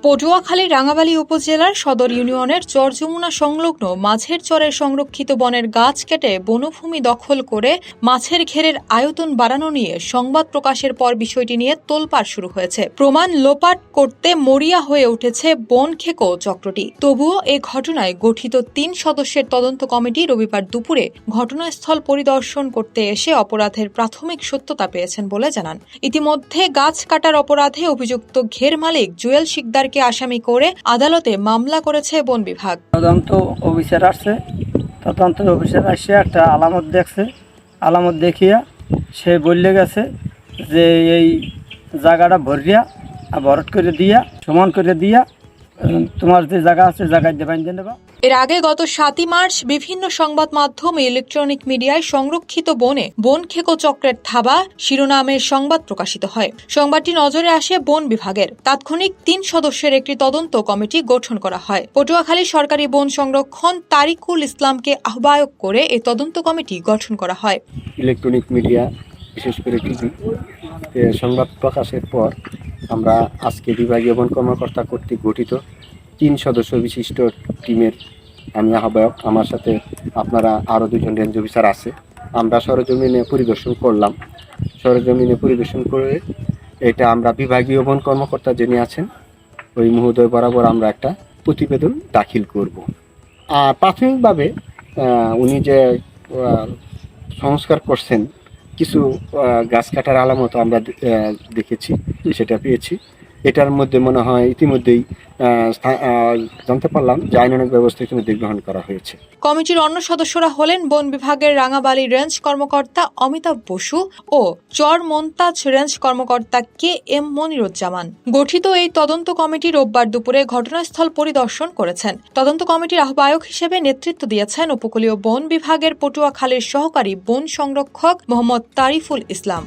পটুয়াখালী রাঙাবালী উপজেলার সদর ইউনিয়নের চর যমুনা সংলগ্ন মাছের চরের সংরক্ষিত বনের গাছ কেটে বনভূমি দখল করে মাছের ঘেরের আয়তন বাড়ানো নিয়ে সংবাদ প্রকাশের পর বিষয়টি নিয়ে তোলপাড় শুরু হয়েছে। প্রমাণ লোপাট করতে মরিয়া হয়ে উঠেছে বনখেকো চক্রটি। তবুও এ ঘটনায় গঠিত ৩ সদস্যের তদন্ত কমিটি রবিবার দুপুরে ঘটনাস্থল পরিদর্শন করতে এসে অপরাধের প্রাথমিক সত্যতা পেয়েছেন বলে জানান। ইতিমধ্যে গাছ কাটার অপরাধে অভিযুক্ত ঘের মালিক জুয়েল শিকদার আসামি করে আদালতে মামলা করেছে বন বিভাগ। তদন্ত অফিসার আসছে একটা আলামত দেখছে, আলামত দেখিয়া সে বললে গেছে যে এই জায়গাটা ভরট করে দিয়া সমান করে দিয়া তোমার যে জায়গা আছে জায়গায় দেবেন নেবা। এর আগে গত ৭ই মার্চ বিভিন্ন সংবাদ মাধ্যম ইলেকট্রনিক মিডিয়ায় সংরক্ষিত বনে বনখেকো চক্রের থাবা শিরোনামে সংবাদ প্রকাশিত হয়। সংবাদটি নজরে আসে বন বিভাগের। তাৎক্ষণিক ৩ সদস্যের একটি তদন্ত কমিটি গঠন করা হয়। পটুয়াখালী সরকারি বন সংরক্ষণ তারিকুল ইসলামকে আহ্বায়ক করে এই তদন্ত কমিটি গঠন করা হয়। ইলেকট্রনিক মিডিয়া বিশেষ করে টিভি সংবাদ প্রকাশের পর আমরা আজকে বিভাগীয় বন কর্মকর্তা কর্তৃক গঠিত ৩ সদস্য বিশিষ্ট টিমের আমি আহ্বায়ক, আমার সাথে আপনারা আরও 2জন রেঞ্জ অফিসার আছে। আমরা সরজমিনে পরিদর্শন করলাম। সরজমিনে পরিদর্শন করে এটা আমরা বিভাগীয় বন কর্মকর্তা যিনি আছেন ওই মহোদয় বরাবর আমরা একটা প্রতিবেদন দাখিল করব। আর প্রাথমিকভাবে উনি যে সংস্কার করছেন কিছু গাছ কাটার আলামত আমরা দেখেছি, সেটা পেয়েছি। এটার মধ্যে মনে হয় ইতিমধ্যেই জানতে পারলাম যে আইনানুগ ব্যবস্থা ইতিমধ্যে গ্রহণ করা হয়েছে। কমিটির অন্য সদস্যরা হলেন বন বিভাগের রাঙাবালী রেঞ্জ কর্মকর্তা অমিতাভ বসু ও চর মন্তাজ রেঞ্জ কর্মকর্তা KM মনিরুজ্জামান। গঠিত এই তদন্ত কমিটি রোববার দুপুরে ঘটনাস্থল পরিদর্শন করেছেন। তদন্ত কমিটির আহ্বায়ক হিসেবে নেতৃত্ব দিয়েছেন উপকূলীয় বন বিভাগের পটুয়াখালীর সহকারী বন সংরক্ষক মোহাম্মদ তারিফুল ইসলাম।